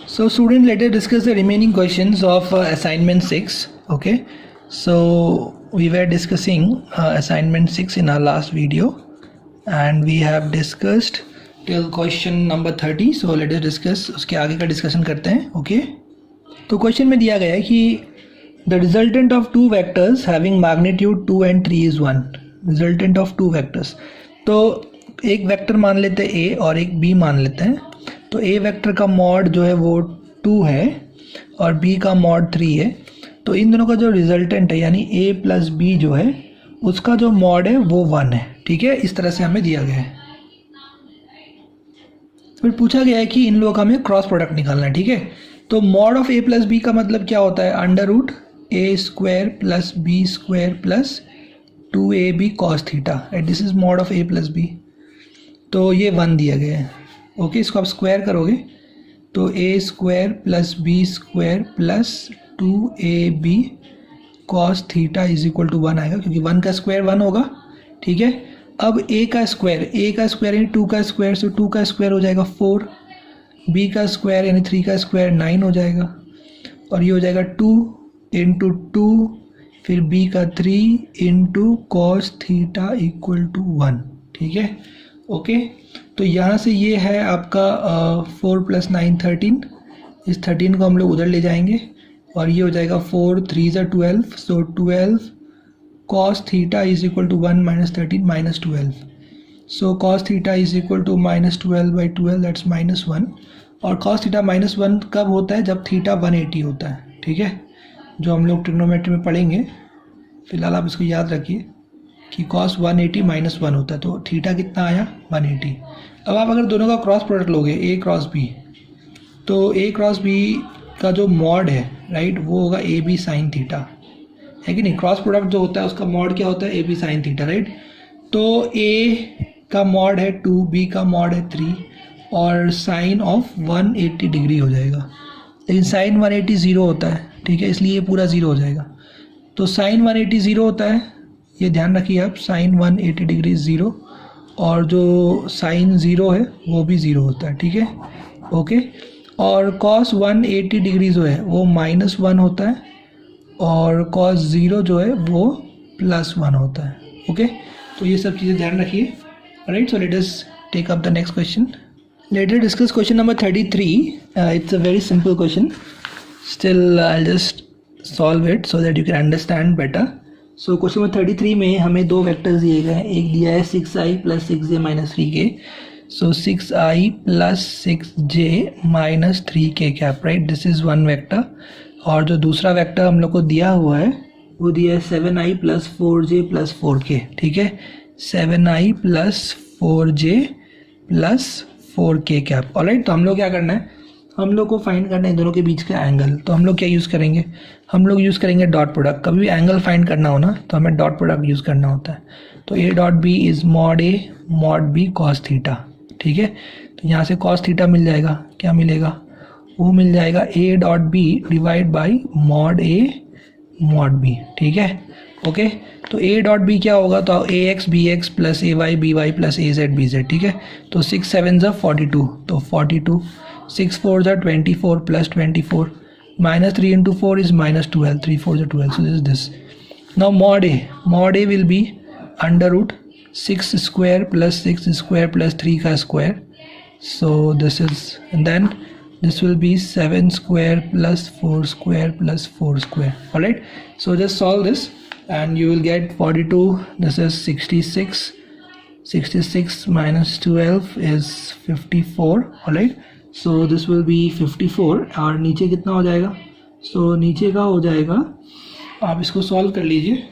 So students, let us discuss the remaining questions of assignment 6. Okay, so we were discussing assignment 6 in our last video and we have discussed till question number 30. So let us discuss उसके आगे का discussion करते हैं. Okay, तो question में दिया गया है कि the resultant of two vectors having magnitude 2 and 3 is 1. Resultant of two vectors. तो एक वेक्टर मान लेते हैं a और एक b मान लेते हैं. तो a वेक्टर का मॉड जो है वो 2 है और b का मॉड 3 है. तो इन दोनों का जो रिजल्टेंट है यानी a प्लस b जो है उसका जो मॉड है वो 1 है. ठीक है, इस तरह से हमें दिया गया है. फिर पूछा गया है कि इन लोगों का हमें क्रॉस प्रोडक्ट निकालना है. ठीक है, तो mod of a plus b का मतलब क्या होता है? Under root a square plus b square plus 2ab cos theta. This is mod of a plus b. तो ये 1 दिया गया है. ओके, इसको आप स्क्वायर करोगे तो a square plus b square plus 2ab cos theta is equal to 1 आएगा, क्योंकि 1 का स्क्वायर 1 होगा. ठीक है, अब a का स्क्वायर यानी 2 का स्क्वायर, सो 2 का स्क्वायर हो जाएगा 4, b का स्क्वायर यानी 3 का स्क्वायर 9 हो जाएगा, और ये हो जाएगा 2 इंटू 2 फिर b का 3 into cos theta equal to 1. ठीक है, ओके. तो यहाँ से ये है आपका 4 प्लस 9 13. इस 13 को हम लोग उधर ले जाएंगे और ये हो जाएगा 4 3 ज़ा 12. So 12 cos theta is equal to 1 minus 13 minus 12. So cos theta is equal to minus 12 by 12 that's minus 1. और कॉस थीटा माइनस 1 कब होता है? जब थीटा 180 होता है. ठीक है, जो हम लोग ट्रिग्नोमेट्री में पढ़ेंगे. फिलहाल आप इसको याद रखिए कि cos 180 माइनस 1 होता है. तो थीटा कितना आया? 180. अब आप अगर दोनों का क्रॉस प्रोडक्ट लोगे a क्रॉस b, तो a क्रॉस b का जो मॉड है राइट वो होगा ए बी साइन थीटा, है कि नहीं? क्रॉस प्रोडक्ट जो होता है उसका मॉड क्या होता है? A B sine theta, right. तो a का मॉड है 2, b का मॉड है 3 और साइन ऑफ 180 डिग्री हो जाएगा. लेकिन साइन 180 ज़ीरो होता है. ठीक है, इसलिए ये पूरा ज़ीरो हो जाएगा. तो साइन 180 ज़ीरो होता है, ये ध्यान रखिए आप. साइन 180 डिग्री ज़ीरो और जो साइन ज़ीरो है वो भी ज़ीरो होता है. ठीक है, ओके. और कॉस 180 डिग्री जो है वो माइनस 1 होता है और कॉस ज़ीरो जो है वो प्लस 1 होता है. ओके, तो ये सब चीज़ें ध्यान रखिए. Right, so let us take up the next question. Let us discuss question number 33. It's a very simple question. Still I will just solve it so that you can understand better. So question number 33 में हमें दो vectors दिए गए हैं. एक दिया है 6i plus 6j minus 3k. So 6i plus 6j minus 3k cap, right. This is one vector. और जो दूसरा वेक्टर हम लोग को दिया हुआ है वो दिया है 7i plus 4j plus 4k. ठीक है, 7i plus 4j plus 4k cap. Alright, तो हम लोग क्या करना है? हम लोग को फाइंड करना है दोनों के बीच का एंगल. तो हम लोग क्या यूज़ करेंगे? हम लोग यूज़ करेंगे डॉट प्रोडक्ट. कभी भी एंगल फाइंड करना हो ना तो हमें डॉट प्रोडक्ट यूज़ करना होता है. तो a dot b is mod a mod b cos theta. ठीक है, तो यहाँ से कॉस थीटा मिल जाएगा. क्या मिलेगा? वो मिल जाएगा a dot b divide by mod a mod b. ठीक है, ओके. तो a डॉट b क्या होगा? तो ax bx plus ay by plus az bz. ठीक है, तो 6 7 ज़ा 42. तो 42 6 4 ज़ा 24 plus 24 minus 3 into 4 is minus 12. 3 4 is 12. So this is this. Now mod a will be under root 6 square plus 6 square plus 3 ka square. So this is, and then this will be 7 square plus 4 square plus 4 square. Alright, so just solve this and you will get 42. This is 66. 66 minus 12 is 54. Alright, so this will be 54. और नीचे कितना हो जाएगा? सो नीचे का हो जाएगा, आप इसको सॉल्व कर लीजिए.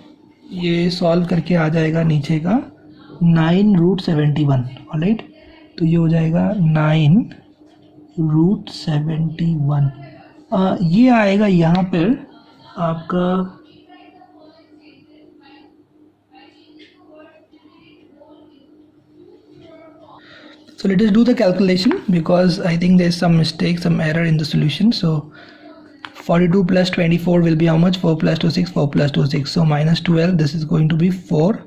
ये सॉल्व करके आ जाएगा नीचे का 9 रूट 71. ऑलराइट, तो ये हो जाएगा 9 रूट 71. ये आएगा यहाँ पर आपका So let us do the calculation because I think there is some mistake, some error in the solution. So 42 plus 24 will be how much? 4 plus 2 6, 4 plus 2 6. So minus 12, this is going to be 4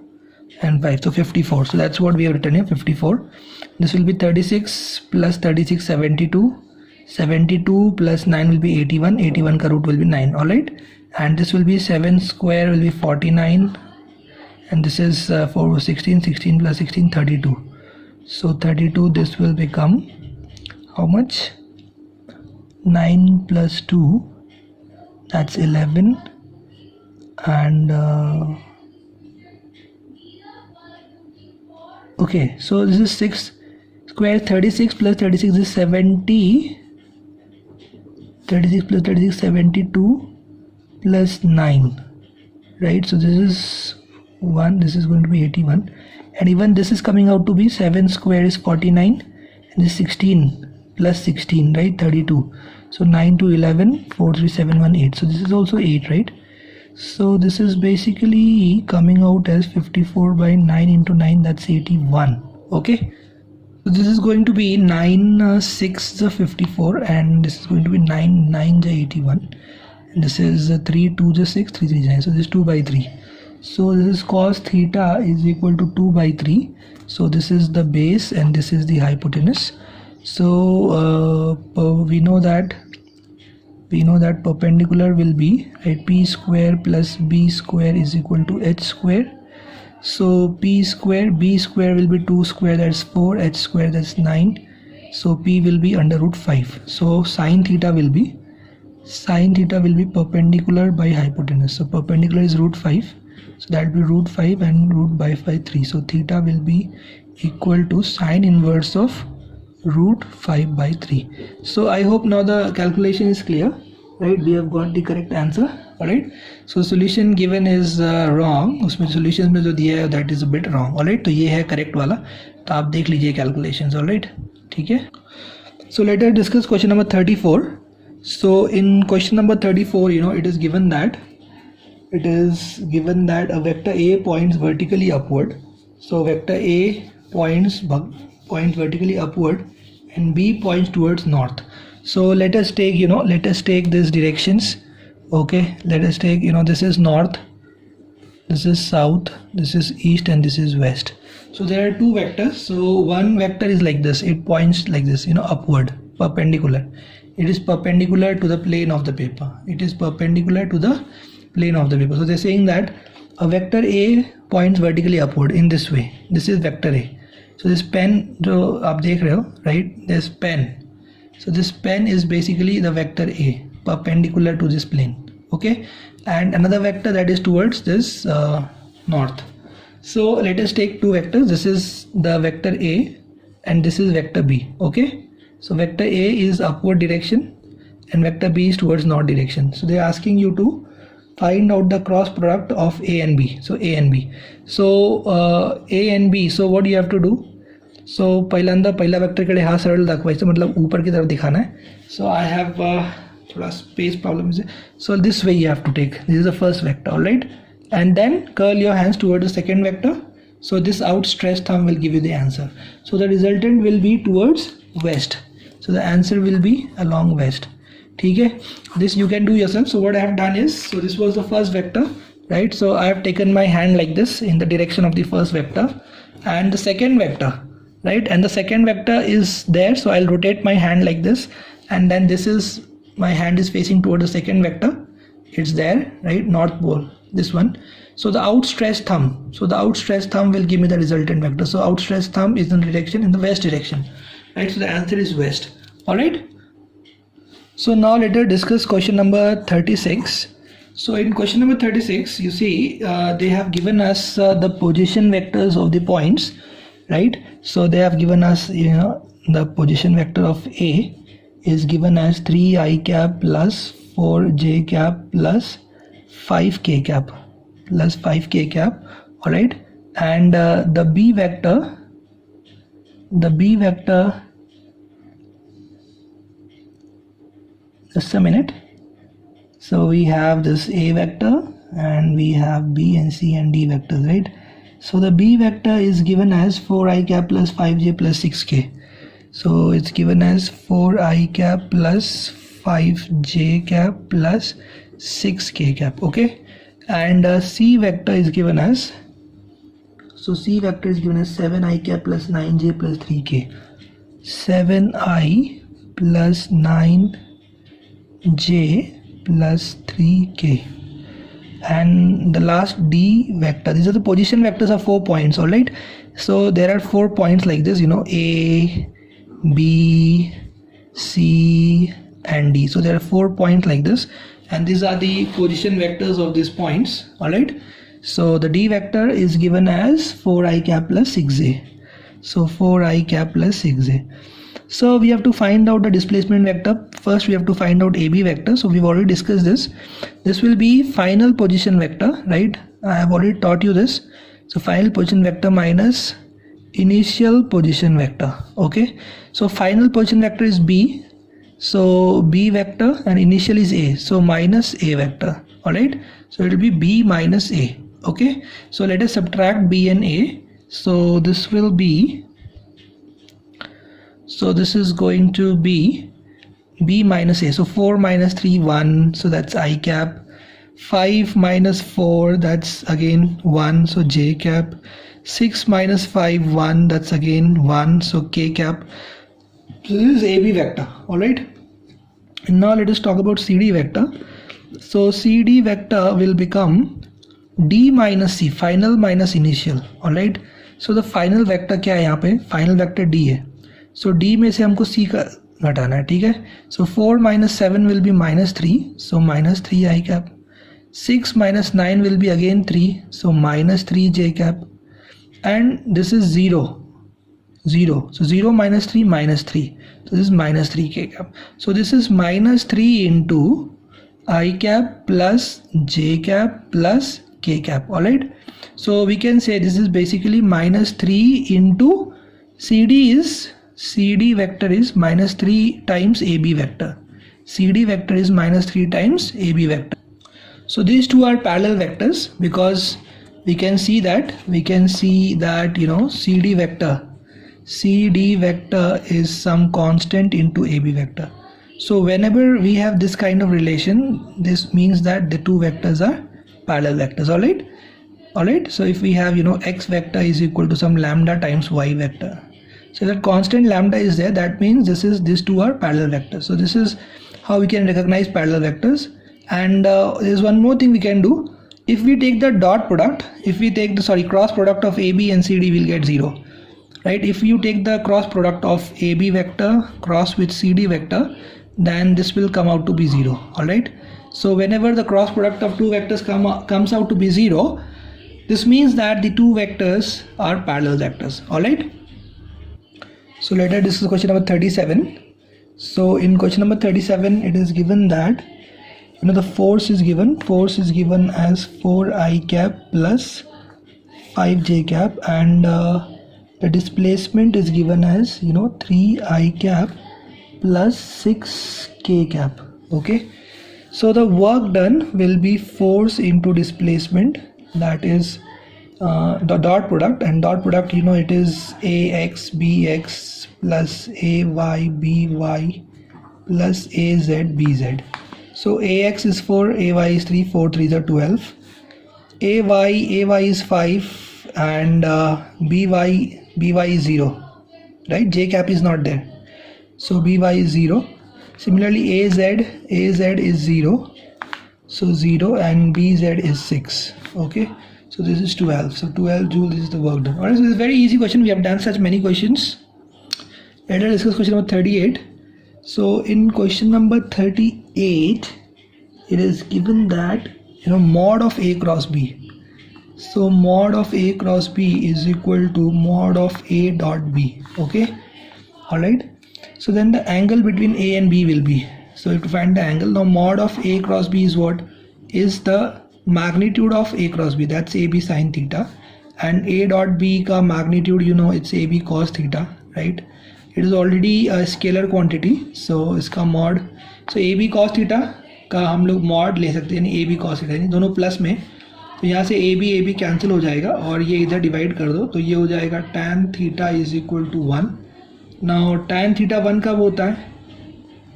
and 5. So 54. So that's what we have written here, 54. This will be 36 plus 36, 72. 72 plus 9 will be 81. 81 ka root will be 9. All right, and this will be 7 square will be 49, and this is 4 16. 16 plus 16 32. So 32, this will become how much? 9 plus 2, that's 11, and okay, so this is 6 square. 36 plus 36 is 70. 36 plus 36 72 plus 9, right? So this is 1, this is going to be 81, and even this is coming out to be 7 square is 49, and this 16 plus 16, right? 32. So 9 to 11, 4 3 7 1 8. So this is also 8, right? So this is basically coming out as 54 by 9 into 9, that's 81. Okay, so this is going to be 9 6 is 54, and this is going to be 9 9 is 81, and this is 3 2 is 6, 3 3 is 9. So this is 2 by 3. So this is cos theta is equal to 2 by 3. So this is the base and this is the hypotenuse. So we know that perpendicular will be, right, p square plus b square is equal to h square. So p square, b square will be 2 square, that's 4, h square, that's 9. So p will be under root 5. So sine theta will be perpendicular by hypotenuse. So perpendicular is root 5. So that will be root 5 and root by 5 3. So theta will be equal to sine inverse of root 5 by 3. So I hope now the calculation is clear, right? We have got the correct answer. All right, so solution given is wrong. उसमें solutions में जो दिया है that is a bit wrong. All right, तो ये है correct वाला, तो आप देख लीजिए calculations. All right, ठीक है. So let us discuss question number 34. So in question number 34, it is given that a vector A points vertically upward. So vector A points vertically upward and B points towards north. So let us take these directions. Okay, let us take, this is north, this is south, this is east, and this is west. So there are two vectors. So one vector is like this, it points like this, upward, perpendicular. It is perpendicular to the plane of the paper. So they're saying that a vector A points vertically upward in this way. This is vector A. So this pen जो आप देख रहे हो, right? This pen. So this pen is basically the vector A, perpendicular to this plane. Okay, and another vector that is towards this north. So let us take two vectors. This is the vector A and this is vector B. Okay, so vector A is upward direction and vector B is towards north direction. So they are asking you to find out the cross product of A and B. So A and B. So A and B. So what you have to do? So पहला vector कडे हा सरळ दाखवायचं, मतलब ऊपर की तरफ दिखाना है. So I have थोड़ा space problem is. So this way you have to take. This is the first vector, all right? And then curl your hands towards the second vector. So this outstretched thumb will give you the answer. So the resultant will be towards west. So the answer will be along west. ठीक है? This you can do yourself. So what I have done is, so this was the first vector, right? So I have taken my hand like this in the direction of the first vector, and the second vector, right? And the second vector is there. So I'll rotate my hand like this, and then this is, my hand is facing toward the second vector. It's there, right? North pole, this one. So the outstretched thumb. So the outstretched thumb will give me the resultant vector. So outstretched thumb is in the west direction, right? So the answer is west. All right. So now let us discuss question number 36. So in question number 36, you see they have given us the position vectors of the points, right? So they have given us, the position vector of A is given as 3i cap plus 4j cap plus 5k cap plus 5k cap. All right, and the B vector, just a minute. So we have this A vector and we have B and C and D vectors, right? So the B vector is given as 4i cap plus 5j plus 6k. So it's given as 4i cap plus 5j cap plus 6k cap. Okay, and C vector is given as, so C vector is given as 7i cap plus 9j plus 3k. 7i plus 9j plus 3k. And the last D vector, these are the position vectors of 4 points. All right, so there are 4 points like this, A, B, C and D. So there are 4 points like this, and these are the position vectors of these points. All right, so the D vector is given as 4i cap plus 6j. So 4i cap plus 6j. So we have to find out the displacement vector. First we have to find out AB vector. So we've already discussed this. This will be final position vector, right? I have already taught you this. So final position vector minus initial position vector. Okay, so final position vector is B, so B vector, and initial is A, so minus A vector. All right, so it will be B minus A. Okay, so let us subtract B and A. So this will be, so this is going to be B minus A. So 4 minus 3, 1, so that's I cap. 5 minus 4, that's again 1, so J cap. 6 minus 5, 1, that's again 1, so K cap. So this is AB vector. All right, and now let us talk about CD vector. So CD vector will become D minus C, final minus initial. All right, so the final vector क्या है यहाँ पे? Final vector D है. So D में से हमको C का घटाना है, ठीक है? So 4 minus 7 will be minus 3, so minus 3 I cap. 6 minus 9 will be again 3, so minus 3 J cap. And this is 0, 0. So 0 minus 3, minus 3. So this is minus 3 K cap. So this is minus 3 into I cap plus J cap plus K cap. All right. So we can say this is basically minus 3 into CD vector is minus 3 times AB vector. CD vector is minus 3 times AB vector. So these two are parallel vectors because we can see that CD vector is some constant into AB vector. So whenever we have this kind of relation, this means that the two vectors are parallel vectors. All right, so if we have x vector is equal to some lambda times y vector, so that constant lambda is there, that means these two are parallel vectors. So this is how we can recognize parallel vectors. And there's one more thing we can do. If we take the dot product, if we take the cross product of AB and CD, we'll get 0, right? If you take the cross product of AB vector cross with CD vector, then this will come out to be 0. All right, so whenever the cross product of two vectors comes out to be 0, this means that the two vectors are parallel vectors. All right, so let us discuss question number 37. So in question number 37, it is given that the force is given as 4i cap plus 5j cap, and the displacement is given as 3i cap plus 6k cap. Okay, so the work done will be force into displacement, that is the dot product, and dot product it is ax bx plus ay by plus az bz. So ax is 4, ay is 3, 4 3s are 12, ay is 5, and by is 0, right? J cap is not there, so by is 0. Similarly az is 0, so 0, and bz is 6. Okay, so this is 12, so 12 joule, this is the work done. Alright, so this is a very easy question. We have done such many questions. Let us discuss question number 38. So in question number 38, it is given that mod of A cross B. So mod of A cross B is equal to mod of A dot B. Okay, all right. So then the angle between A and B will be, so you have to find the angle. Now mod of A cross B is what? Is the magnitude of A cross B, that's AB sin theta, and A dot B ka magnitude it's AB cos theta, right? It is already a scalar quantity, so इसका mod, so AB cos theta का हम लोग mod ले सकते हैं, AB cos theta दोनों plus में, तो यहाँ से AB कैंसिल हो जाएगा और ये इधर डिवाइड कर दो, तो ये हो जाएगा tan theta is equal to 1. Now tan theta 1 कब होता है?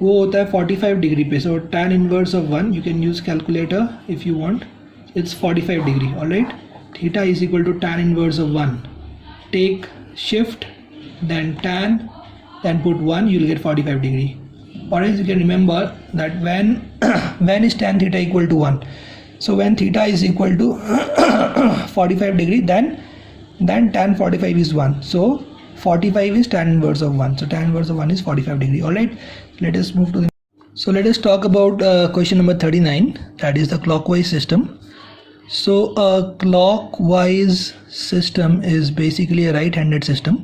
वो होता है 45 डिग्री पे. So tan inverse of 1, you can use calculator if you want, it's 45 degree. All right, theta is equal to tan inverse of 1. Take shift, then tan, then put 1, you'll get 45 degree. or else you can remember that when is tan theta equal to 1. So when theta is equal to 45 degree, then tan 45 is 1. So 45 is tan inverse of 1. So tan inverse of 1 is 45 degree. Alright, let us move to the. So let us talk about question number 39, that is the clockwise system. So a clockwise system is basically a right-handed system.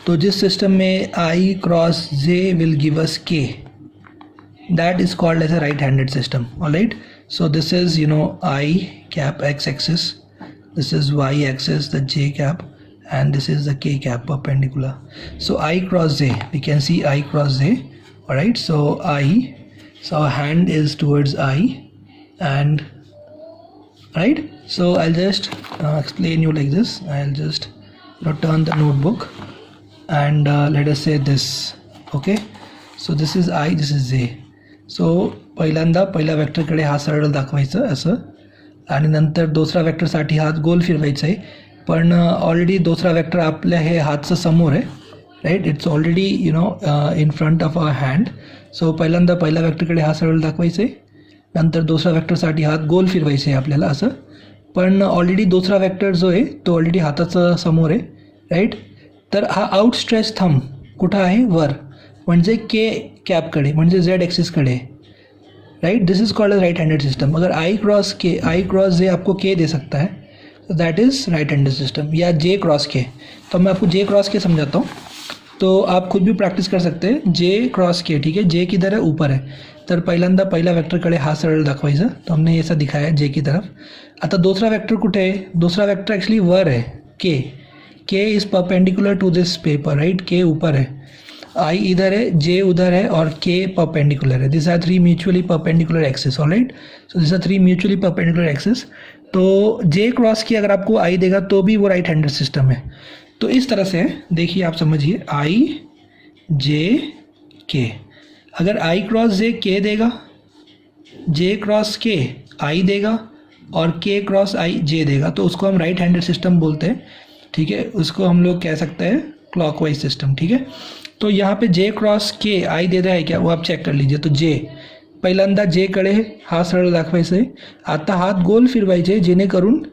तो जिस system में I cross J will give us K, that is called as a right-handed system. Alright, so this is I cap x-axis, this is y-axis, the J cap, and this is the K cap perpendicular. So I cross J, we can see I cross J. Alright, so our hand is towards I, and right, so I'll just explain you like this. I'll just turn the notebook and let us say this. Okay, so this is I, this is J. So पहिला वेक्टरकडे हात सरळ दाखवायचं असं, आणि नंतर दुसरा वेक्टरसाठी हात गोल फिरवायचा आहे, पण ऑलरेडी दुसरा वेक्टर आपल्या हे हातचं समोर आहे, right, it's already in front of our hand. So पहिल्या वेक्टरकडे हात सरळ दाखवायचं आहे, नंतर दुसरा वेक्टरसाठी हात गोल फिरवायचे आहे आपल्याला असं, पण ऑलरेडी दुसरा वेक्टर जो आहे तो ऑलरेडी हाताचं समोर आहे, राईट. तर हा आउटस्ट्रेच थंब कुठं आहे, वर, म्हणजे के कॅपकडे, म्हणजे झेड ॲक्सिसकडे, right. This is called as right handed system. अगर आई क्रॉस जे आपको के दे सकता है, तो that is right handed system. या जे क्रॉस के, तो मैं आपको जे क्रॉस के समझाता हूँ, तो आप खुद भी प्रैक्टिस कर सकते हैं. जे क्रॉस के, ठीक है, जे किधर है, ऊपर है, तर पहिला वेक्टरकडे हात सरळ दाखवायचं. तो हमने ऐसा दिखाया जे की तरफ. आता दुसरा वेक्टर कुठे आहे, दुसरा वेक्टर ॲक्च्युली वर आहे, k is perpendicular to this paper, right. K ऊपर है, आई इधर है, जे उधर है, और के परपेंडिकुलर है. This are 3 mutually perpendicular axis. Alright, so this are 3 mutually perpendicular axis. तो जे क्रॉस की अगर आपको आई देगा तो भी वो राइट हैंडेड सिस्टम है. तो इस तरह से देखिए, आप समझिए, आई जे के. अगर आई क्रॉस जे के देगा, जे क्रॉस के आई देगा, और के क्रॉस आई जे देगा, तो उसको हम राइट हैंडेड सिस्टम बोलते हैं, ठीक है. उसको हम लोग कह सकते हैं क्लॉकवाइज सिस्टम, ठीक है. तो यहाँ पे जे क्रॉस के आई दे रहा है क्या, वो आप चेक कर लीजिए. तो जे पहिल्यांदा जे कडे हात सरळ दाखवायचे, आता हात गोल फिरवायचे, जेणेकरून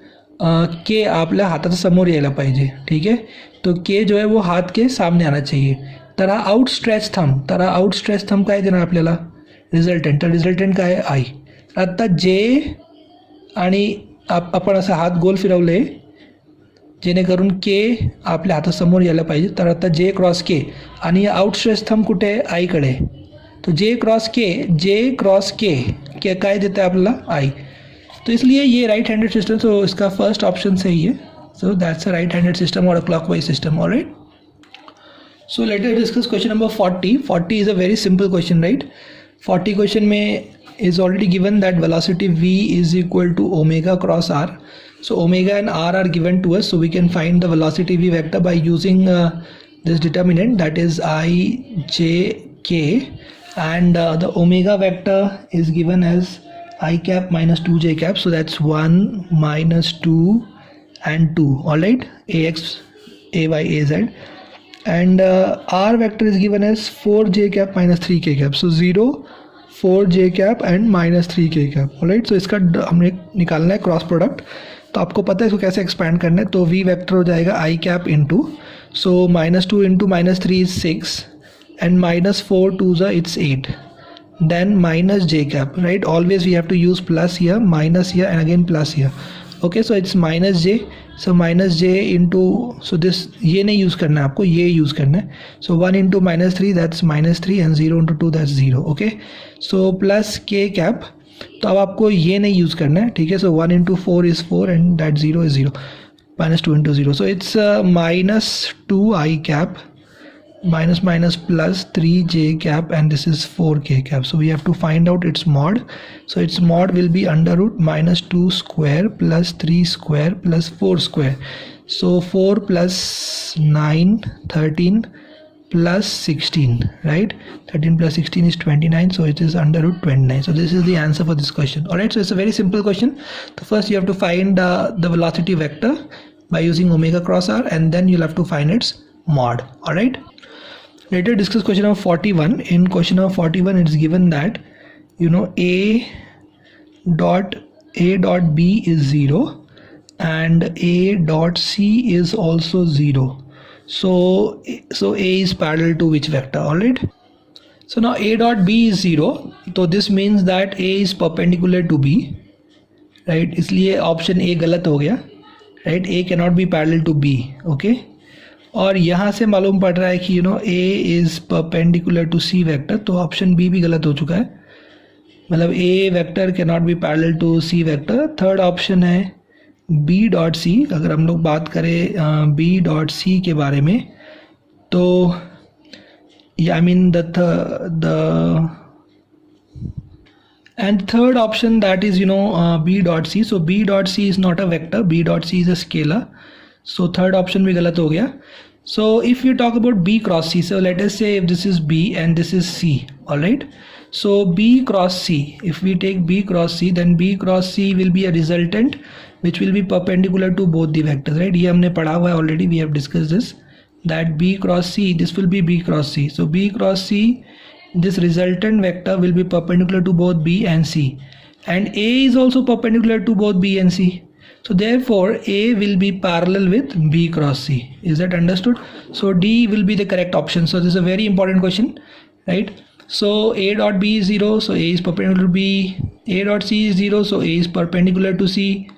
के आपल्या हाताच्या समोर यायला पाहिजे, ठीक है. तो के जो है वो हाथ के सामने आना चाहिए. तर हा आउटस्ट्रेच थंब काय देणार आपल्याला, रिझल्टंट. तर रिझल्टंट काय आहे, आई. आता जे आणि आपण असं हात गोल फिरवले, जेणेकरून के आपल्या हातासमोर यायला पाहिजे. तर आता जे क्रॉस के, आणि आउटस्ट्रेच थंब कुठे आहे, आईकडे. तो जे क्रॉस के काय देता है आपल्याला, आई. तो इसलिए ये राइट हैंडेड सिस्टम, तो इसका फर्स्ट ऑप्शन सही है. So that's a right handed system और a clockwise system. Alright, so let us discuss question number 40. 40 is a very simple question, right. 40 question में is already given that velocity v is equal to omega cross r. So omega and r are given to us, so we can find the velocity v vector by using this determinant, that is I j k, and the omega vector is given as I cap minus 2j cap, so that's 1 minus 2 and 2. all right, ax ay az, and r vector is given as 4j cap minus 3k cap, so 0 4j cap and minus 3k cap. Alright, so इसका हमने निकालना है cross product. तो आपको पता है इसको कैसे एक्सपैंड करना है. तो v वेक्टर हो जाएगा i cap into, so -2 into -3 is 6, and -4 2 it's 8, then minus j cap, right. Always we have to use plus here, minus here, and again plus here. Okay, so it's minus j, so minus j into, so this ये नहीं use करना है आपको, ये use करना है. सो 1 into -3 that's -3, and 0 into 2 that's 0. Okay, so plus के cap, तो अब आपको ये नहीं यूज़ करना है, ठीक है. सो 1 into 4 is 4, and that 0 is 0, -2 into 0, so it's -2 I cap minus plus 3j cap, and this is 4k cap. So we have to find out its mod. So its mod will be under root -2 square plus 3 square plus 4 square. So 4 plus 9 13 plus 16, right. 13 plus 16 is 29, so it is under root 29. So this is the answer for this question. Alright, so it's a very simple question. So first you have to find the velocity vector by using omega cross r, and then you'll have to find its mod. Alright, Let us discuss question number 41. In question number 41, it is given that a dot b is 0 and a dot c is also 0. So a is parallel to which vector? Alright. So now a dot b is 0. So this means that a is perpendicular to b. Right. इसलिए option A गलत हो गया. Right. A cannot be parallel to B. Okay. और यहाँ से मालूम पड़ रहा है कि A is perpendicular to C vector. तो ऑप्शन B भी गलत हो चुका है. मतलब A vector cannot be parallel to C vector. Third option है B डॉट C. अगर हम लोग बात करें B डॉट C के बारे में तो I mean the and third option, that is B dot C. So B dot C is not a vector. B dot C is a scalar. So third option भी गलत हो गया. So if you talk about B cross C, so let us say if this is B and this is C, alright. So B cross C, if we take B cross C, then B cross C will be a resultant which will be perpendicular to both the vectors, right? ये हमने पढ़ा हुआ है already, we have discussed this, that B cross C, this will be B cross C. So B cross C, this resultant vector will be perpendicular to both B and C, and A is also perpendicular to both B and C. So therefore A will be parallel with B cross C. Is that understood? So D will be the correct option. So this is a very important question, right? So A dot B is 0, so A is perpendicular to B. A dot C is 0, so A is perpendicular to C.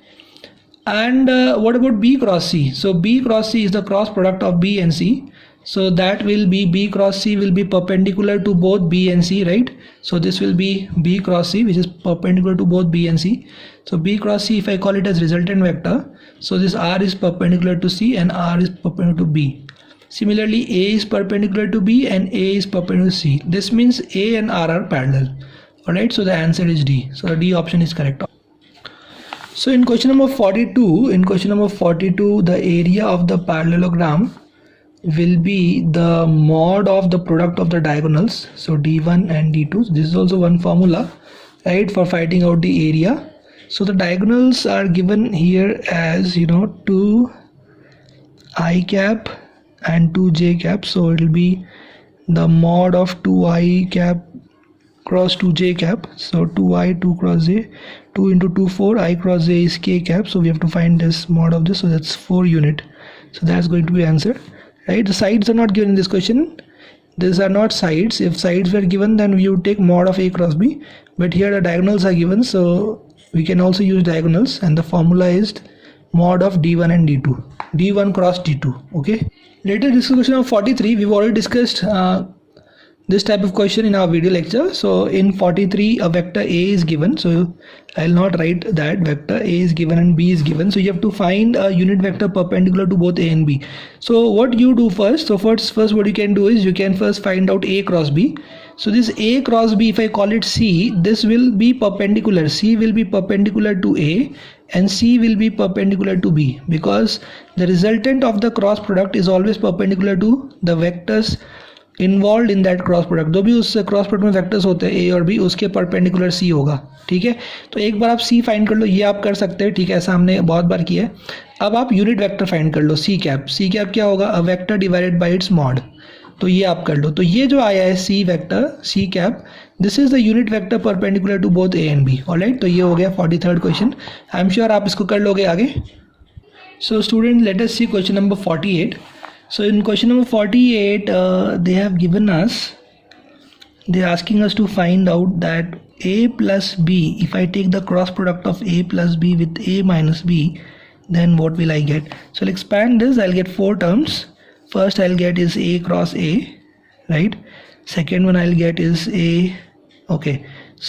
And what about B cross C? So B cross C is the cross product of B and C. So that will be B cross C will be perpendicular to both B and C, right? So this will be B cross C, which is perpendicular to both B and C. So B cross C, if I call it as resultant vector, so this R is perpendicular to C and R is perpendicular to B. Similarly, A is perpendicular to B and A is perpendicular to C. This means A and R are parallel. Alright, so the answer is D. So the D option is correct. So in question number 42, the area of the parallelogram will be the mod of the product of the diagonals. So D1 and D2. This is also one formula, right, for finding out the area. So the diagonals are given here as 2 I cap and 2 j cap. So it will be the mod of 2 I cap cross 2 j cap. So 2I 2 cross j, 2 into 2 4, I cross j is k cap. So we have to find this mod of this. So that's 4 unit. So that's going to be answer. Right, the sides are not given in this question. These are not sides. If sides were given, then we would take mod of A cross B. But here the diagonals are given, so we can also use diagonals, and the formula is mod of D1 and D2. D1 cross D2. Okay. Later discussion of 43. We've already discussed this type of question in our video lecture. So in 43, a vector A is given. So I'll not write that vector. A is given and B is given. So you have to find a unit vector perpendicular to both A and B. So what you do first? So first what you can do is you can first find out A cross B. So this A cross B, if I call it C, this will be perpendicular. C will be perpendicular to A and C will be perpendicular to B, because the resultant of the cross product is always perpendicular to the vectors involve in that cross product. जो भी उस cross product में vectors होते हैं ए और B, उसके perpendicular सी होगा. ठीक है, तो एक बार आप सी फाइंड कर लो, ये आप कर सकते हैं. ठीक है, ऐसा हमने बहुत बार किया है. अब आप यूनिट वेक्टर फाइंड कर लो. सी कैप क्या होगा? A vector divided by it's mod. तो ये आप कर लो. तो ये जो आया है c vector, c cap, this is the unit vector perpendicular to both a and b. Alright, तो ये हो गया 43rd question. I am sure आप इसको कर लोगे आगे. So student, let us see question number 48. So in question number 48, they have given us, they're asking us to find out that A plus B, if I take the cross product of A plus B with A minus B, then what will I get? So I'll expand this. I'll get 4 terms. First I'll get is A cross A, right? Second one I'll get is A, okay,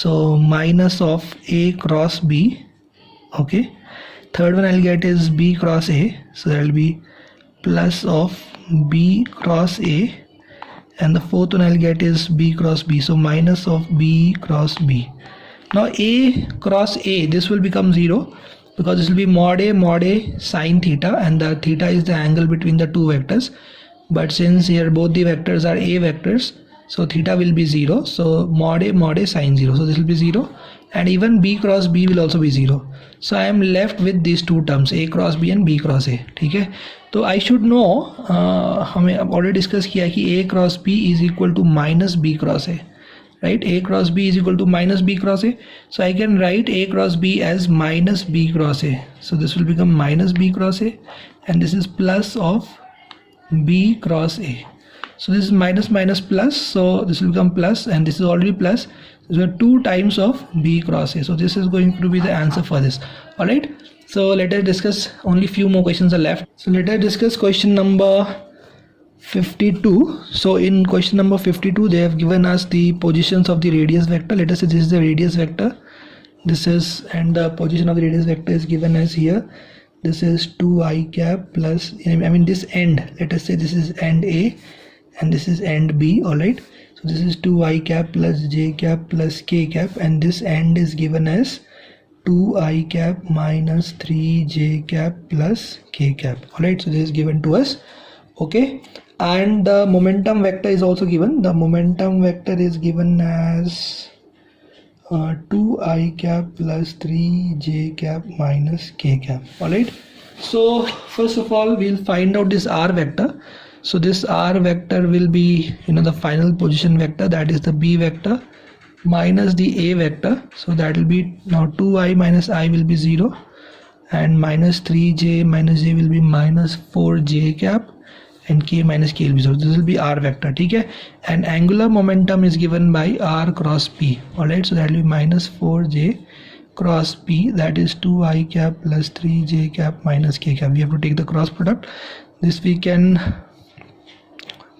so minus of A cross B, okay. Third one I'll get is B cross A, so that will be plus of B cross A, and the fourth one I'll get is B cross B, so minus of B cross B. Now A cross A, this will become 0 because this will be mod A sine theta, and the theta is the angle between the two vectors. But since here both the vectors are A vectors, So theta will be 0. So mod A sine 0. So this will be 0. And even B cross B will also be 0. So I am left with these two terms, A cross B and B cross A. ठीक है, तो I should know, हमें already discuss किया कि A cross B is equal to minus B cross A. Right, A cross B is equal to minus B cross A. So I can write A cross B as minus B cross A. So this will become minus B cross A, and this is plus of B cross A. So this is minus minus plus, so this will become plus, and this is already plus. So we have 2 times of B cross A. So this is going to be the answer for this. All right. So let us discuss. Only few more questions are left. So let us discuss question number 52. So in question number 52, they have given us the positions of the radius vector. Let us say this is the radius vector. This is, and the position of the radius vector is given as here. This is 2i cap plus, I mean this end. Let us say this is end A, and this is end B. All right. So this is 2i cap plus j cap plus k cap, and this end is given as 2i cap minus 3j cap plus k cap. All right. So this is given to us. Okay. And the momentum vector is also given. The momentum vector is given as 2i cap plus 3j cap minus k cap. All right. So first of all, we'll find out this r vector. So this r vector will be, the final position vector, that is the b vector, minus the a vector. So that will be, now 2i minus I will be 0, and minus 3j minus j will be minus 4j cap, and k minus k will be 0. This will be r vector. Okay, and angular momentum is given by r cross p. All right, so that will be minus 4j cross p, that is 2i cap plus 3j cap minus k cap. We have to take the cross product. This we can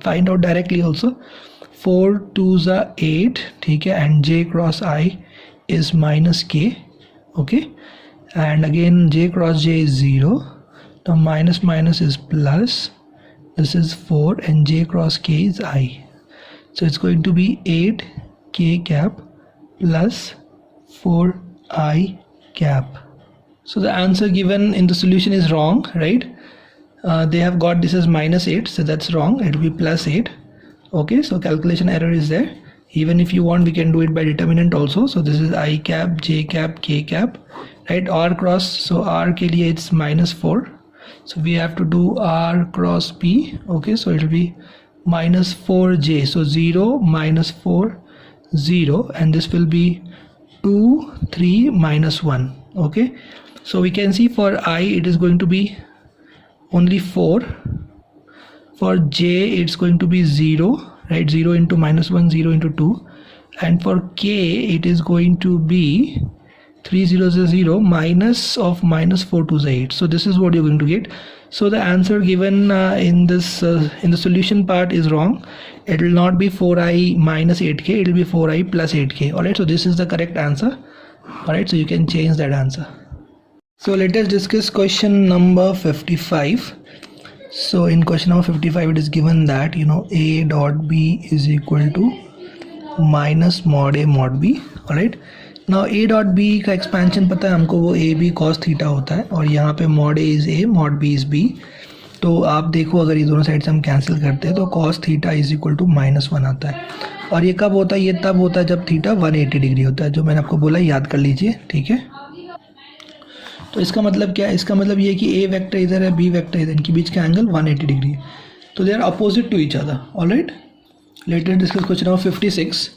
find out directly also. 4 2s are 8. Okay, and j cross I is minus k. Okay, and again j cross j is 0. Now minus minus is plus. This is 4, and j cross k is I. So it's going to be 8 k cap plus 4 I cap. So the answer given in the solution is wrong, right? They have got this as minus 8, so that's wrong. It will be plus 8. Okay, so calculation error is there. Even if you want, we can do it by determinant also. So this is I cap, j cap, k cap, right? R cross, so r ke liye it's minus 4. So we have to do r cross p. Okay, so it will be minus 4j. So 0 minus 4, 0, and this will be 2 3 minus 1. Okay, so we can see for I it is going to be only 4. For j it's going to be 0, right? 0 into minus 1, 0 into 2, and for k it is going to be 3 zeros is 0, minus of minus 4 2 is 8. So this is what you're going to get. So the answer given in this in the solution part is wrong. It will not be 4i minus 8k, it will be 4i plus 8k. All right, so this is the correct answer. All right, so you can change that answer. So let us discuss question number 55. So in question number 55, it is given that a dot b is equal to minus mod a mod b. All right, now a dot b का expansion पता है हमको, वो a b cos theta होता है, और यहाँ पे mod a is a mod b is b. तो आप देखो, अगर ये दोनों साइड से हम कैंसिल करते हैं तो cos theta is equal to -1 आता है. और ये कब होता है? ये तब होता है जब थीटा 180 डिग्री होता है, जो मैंने आपको बोला, याद कर लीजिए. ठीक है, तो इसका मतलब क्या है? इसका मतलब ये है कि ए वेक्टर इधर है, बी वेक्टर इधर, इनके बीच का एंगल 180 डिग्री है, तो they are opposite to each other. Alright, let us discuss question number 56.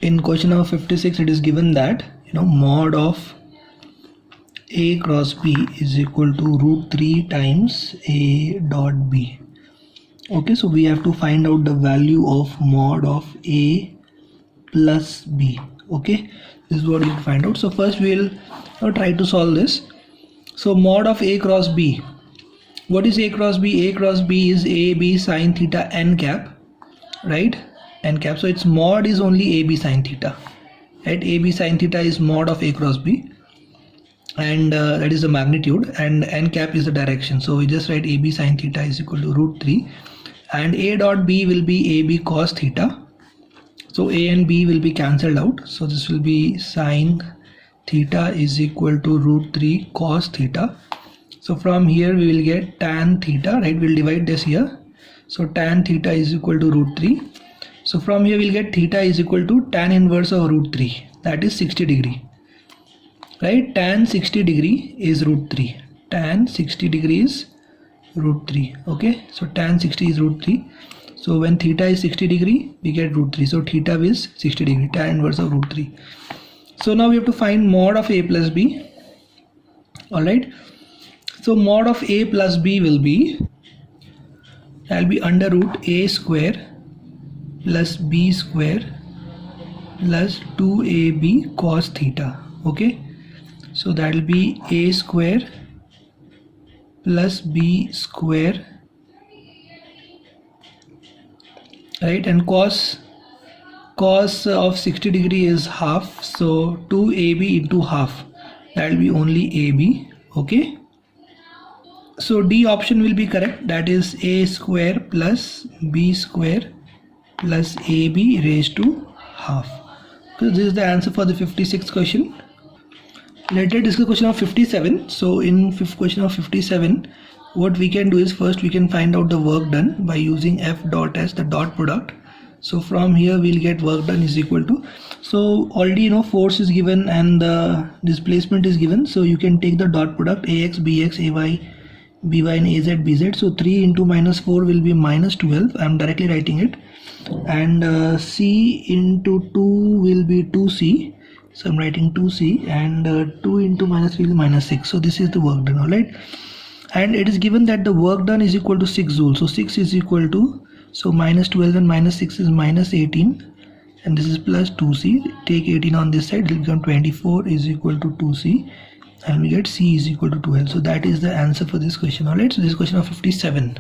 In question number 56, it is given that mod of a cross b is equal to √3 times a dot b. Okay, so we have to find out the value of mod of a plus b. Okay, this is what we have to find out. So first we will try to solve this. So mod of a cross b. What is a cross b? A cross b is ab sine theta n cap, right? N cap. So its mod is only ab sine theta, right? Ab sine theta is mod of a cross b, and that is the magnitude, and n cap is the direction. So we just write ab sine theta is equal to √3, and a dot b will be ab cos theta. So a and b will be cancelled out, so this will be sine theta is equal to √3 cos theta. So from here we will get tan theta, right? We'll divide this here. So tan theta is equal to √3. So from here we'll get theta is equal to tan inverse of root 3, that is 60 degree, right? Tan 60 degree is root 3. Tan 60 degree is root 3. Okay, so tan 60 is root 3. So when theta is 60 degree, we get root 3. So theta is 60 degree, tan inverse of root 3. So now we have to find mod of a plus b. Alright, so mod of a plus b will be, that will be under root a square plus b square plus 2ab cos theta. Okay, so that will be a square plus b square, right? And cos of 60 degree is half, so 2ab into half, that will be only ab. Okay, so D option will be correct, that is a square plus b square plus ab raised to half. So this is the answer for the 56th question. Let's discuss question of 57. So in question of 57, what we can do is, first we can find out the work done by using F dot as the dot product. So from here we'll get work done is equal to, so already you know force is given and the displacement is given, so you can take the dot product ax bx ay by and az bz. So 3 into minus 4 will be minus 12. I am directly writing it. And c into 2 will be 2c. So I am writing 2c, and 2 into minus 3 is minus 6. So this is the work done. Alright. And it is given that the work done is equal to 6 joules. So 6 is equal to, so minus 12 and minus 6 is minus 18. And this is plus 2c. Take 18 on this side, it will become 24 is equal to 2c. And we get c is equal to 12. So that is the answer for this question. Alright, so this is question of 57.